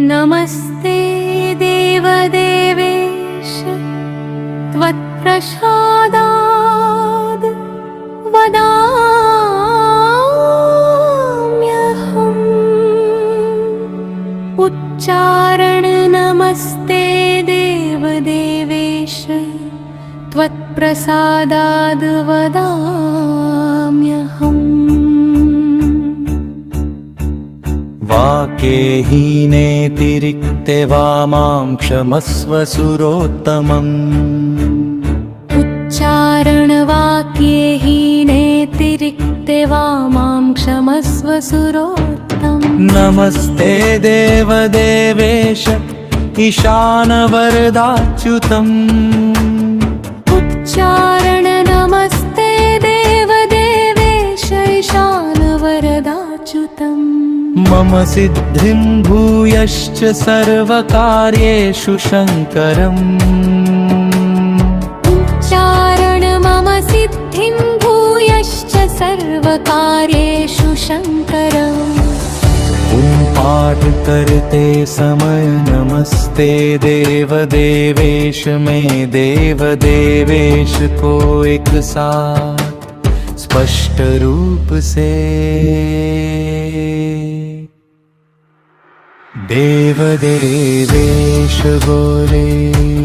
नमस्ते देवदेवेश त्वत्प्रसादाद् वदाम्यहम्। उच्चारण नमस्ते देवदेवेश त्वत्प्रसादाद् वदाम्यहम्। वाक्ये हीनेतिरिक्ते वा मां क्षमस्व सुरोत्तमम्। उच्चारणवाक्ये हीनेतिरिक्ते वा मां क्षमस्व सुरोत्तमम्। नमस्ते देवदेवेश ईशानवरदाच्युतम्। उच्चारण नमस्ते देवदेवेश ईशानवरदाच्युतम्। मम सिद्धिं भूयश्च सर्वकार्येषु शङ्करम्। उच्चारण मम सिद्धिं भूयश्च सर्वकार्येषु शङ्करम्। पाठ करते समय नमस्ते देवदेवेश में देवदेवेश को एक साथ स्पष्ट रूप से देवदेवेश बोले।